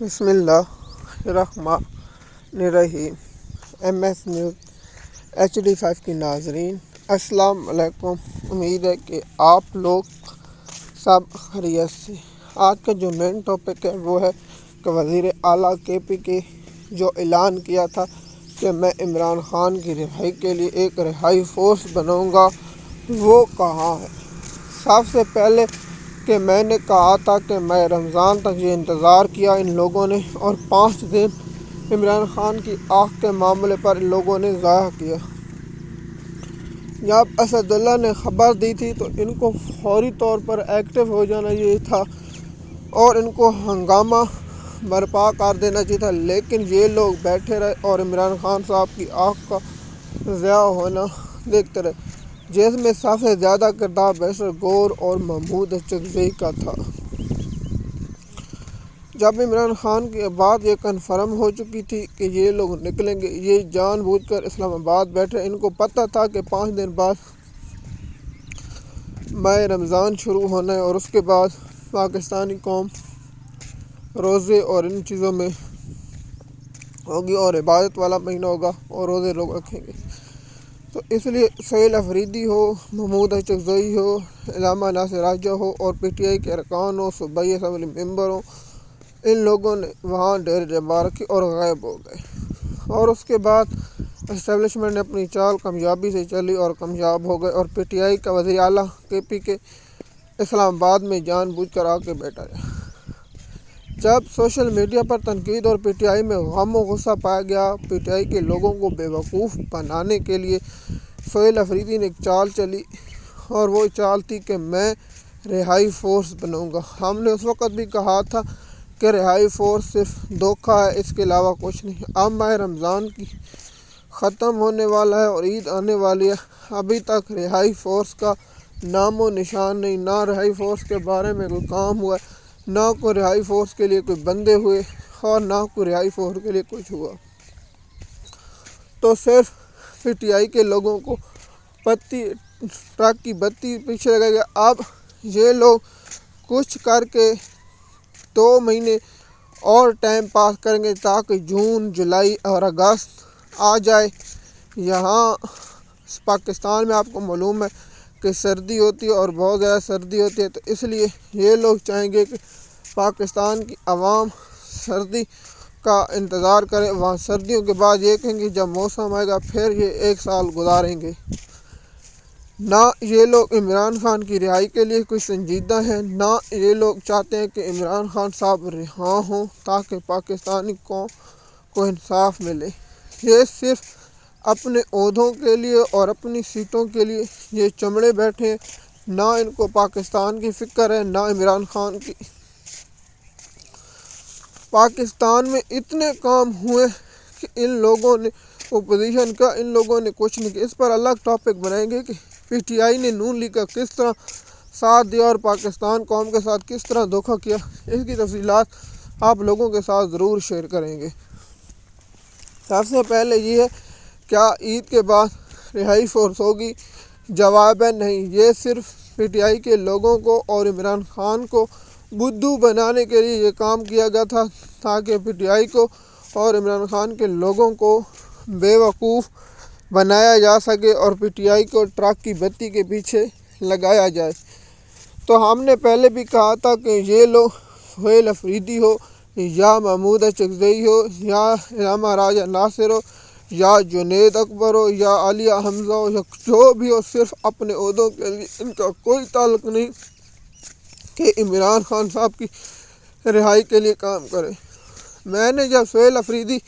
بسم اللہ الرحمن الرحیم۔ MS نیوز HD5 کی ناظرین السلام علیکم۔ امید ہے کہ آپ لوگ سب خیریت سے۔ آج کا جو مین ٹاپک ہے وہ ہے کہ وزیر اعلیٰ KP کے جو اعلان کیا تھا کہ میں عمران خان کی رہائی کے لیے ایک رہائی فورس بناؤں گا، وہ کہاں ہے؟ سب سے پہلے کہ میں نے کہا تھا کہ میں رمضان تک یہ انتظار کیا ان لوگوں نے، اور 5 دن عمران خان کی آنکھ کے معاملے پر ان لوگوں نے ضائع کیا۔ جب اسد اللہ نے خبر دی تھی تو ان کو فوری طور پر ایکٹیو ہو جانا یہ تھا اور ان کو ہنگامہ برپا کر دینا چاہیے تھا، لیکن یہ لوگ بیٹھے رہے اور عمران خان صاحب کی آنکھ کا ضیاع ہونا دیکھتے رہے، جس میں سب سے زیادہ کردار بیشر گور اور محمود اچکزئی کا تھا۔ جب عمران خان کے بعد یہ کنفرم ہو چکی تھی کہ یہ لوگ نکلیں گے، یہ جان بوجھ کر اسلام آباد بیٹھے۔ ان کو پتہ تھا کہ 5 دن بعد ماہ رمضان شروع ہونا ہے اور اس کے بعد پاکستانی قوم روزے اور ان چیزوں میں ہوگی اور عبادت والا مہینہ ہوگا اور روزے لوگ رکھیں گے۔ تو اس لیے سہیل افریدی ہو، محمود اچکزئی ہو، علامہ ناصر راجہ ہو اور PTI کے ارکان ہو، صوبائی اسمبلی ممبر ہوں، ان لوگوں نے وہاں ڈیرے جما رکھی اور غائب ہو گئے، اور اس کے بعد اسٹیبلشمنٹ نے اپنی چال کامیابی سے چلی اور کامیاب ہو گئے، اور PTI کا وزیر اعلیٰ KP کے اسلام آباد میں جان بوجھ کر آ کے بیٹھا ہے۔ جب سوشل میڈیا پر تنقید اور PTI میں غم و غصہ پایا گیا، PTI کے لوگوں کو بے وقوف بنانے کے لیے سہیل افریدی نے ایک چال چلی، اور وہ چال تھی کہ میں رہائی فورس بناؤں گا۔ ہم نے اس وقت بھی کہا تھا کہ رہائی فورس صرف دھوکہ ہے، اس کے علاوہ کچھ نہیں۔ اب ماہ رمضان کی ختم ہونے والا ہے اور عید آنے والی ہے، ابھی تک رہائی فورس کا نام و نشان نہیں، نہ رہائی فورس کے بارے میں کوئی کام ہوا، نہ کوئی رہائی فورس کے لیے کوئی بندے ہوئے، اور نہ کوئی رہائی فورس کے لیے کچھ ہوا۔ تو صرف PTI کے لوگوں کو ٹرک کی بتی پیچھے لگے گا۔ اب یہ لوگ کچھ کر کے 2 مہینے اور ٹائم پاس کریں گے تاکہ جون، جولائی اور اگست آ جائے۔ یہاں پاکستان میں آپ کو معلوم ہے کہ سردی ہوتی ہے اور بہت زیادہ سردی ہوتی ہے، تو اس لیے یہ لوگ چاہیں گے کہ پاکستان کی عوام سردی کا انتظار کرے، وہاں سردیوں کے بعد یہ کہیں گے جب موسم آئے گا پھر یہ 1 سال گزاریں گے۔ نہ یہ لوگ عمران خان کی رہائی کے لیے کوئی سنجیدہ ہیں، نہ یہ لوگ چاہتے ہیں کہ عمران خان صاحب رہا ہوں تاکہ پاکستانی قوم کو انصاف ملے۔ یہ صرف اپنے عہدوں کے لیے اور اپنی سیٹوں کے لیے یہ چمڑے بیٹھے ہیں، نہ ان کو پاکستان کی فکر ہے، نہ عمران خان کی۔ پاکستان میں اتنے کام ہوئے کہ ان لوگوں نے اپوزیشن کا، ان لوگوں نے کچھ نہیں کیا۔ اس پر الگ ٹاپک بنائیں گے کہ PTI نے نون لیگ کا کس طرح ساتھ دیا اور پاکستان قوم کے ساتھ کس طرح دھوکہ کیا، اس کی تفصیلات آپ لوگوں کے ساتھ ضرور شیئر کریں گے۔ سب سے پہلے یہ ہے، کیا عید کے بعد رہائی فورس ہوگی؟ جواب ہے نہیں۔ یہ صرف PTI کے لوگوں کو اور عمران خان کو بدھو بنانے کے لیے یہ کام کیا گیا تھا تاکہ PTI کو اور عمران خان کے لوگوں کو بے وقوف بنایا جا سکے اور PTI کو ٹرک کی بتی کے پیچھے لگایا جائے۔ تو ہم نے پہلے بھی کہا تھا کہ یہ لوگ سہیل افریدی ہو یا محمود اچکزئی ہو یا علامہ راجہ ناصر ہو یا جنید اکبر ہو یا عالیہ حمزہ ہو یا جو بھی ہو، صرف اپنے عہدوں کے لیے، ان کا کوئی تعلق نہیں کہ عمران خان صاحب کی رہائی کے لیے کام کرے۔ میں نے جب سہیل افریدی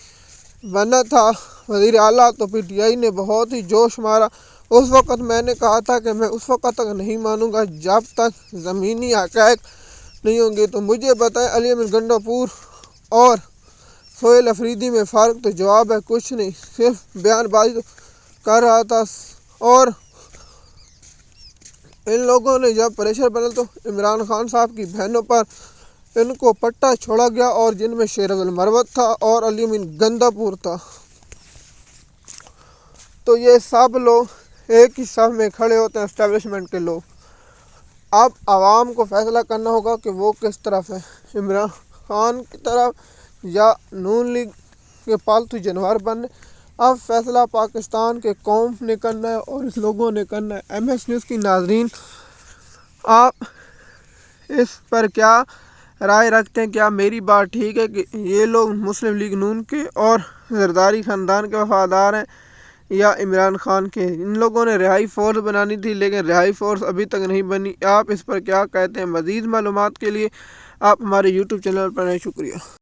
بنا تھا وزیر اعلیٰ تو PTI نے بہت ہی جوش مارا۔ اس وقت میں نے کہا تھا کہ میں اس وقت تک نہیں مانوں گا جب تک زمینی حقائق نہیں ہوں گے۔ تو مجھے بتائیں، علی امین گنڈا پور اور سہیل افریدی میں فرق؟ تو جواب ہے کچھ نہیں، صرف بیان بازی کر رہا تھا۔ اور ان لوگوں نے جب پریشر بنا تو عمران خان صاحب کی بہنوں پر ان کو پٹا چھوڑا گیا، اور جن میں شیرز المروت تھا اور علی امین گنڈا پور تھا۔ تو یہ سب لوگ ایک ہی صف میں کھڑے ہوتے ہیں، اسٹیبلشمنٹ کے لوگ۔ اب عوام کو فیصلہ کرنا ہوگا کہ وہ کس طرف ہے، عمران خان کی طرف یا نون لیگ کے پالتو جانور بننے، اب فیصلہ پاکستان کے قوم نے کرنا ہے اور اس لوگوں نے کرنا ہے۔ ایم ایس نیوز کی ناظرین، آپ اس پر کیا رائے رکھتے ہیں؟ کیا میری بات ٹھیک ہے کہ یہ لوگ مسلم لیگ نون کے اور زرداری خاندان کے وفادار ہیں یا عمران خان کے؟ ان لوگوں نے رہائی فورس بنانی تھی لیکن رہائی فورس ابھی تک نہیں بنی۔ آپ اس پر کیا کہتے ہیں؟ مزید معلومات کے لیے آپ ہمارے یوٹیوب چینل پر رہیں۔ شکریہ۔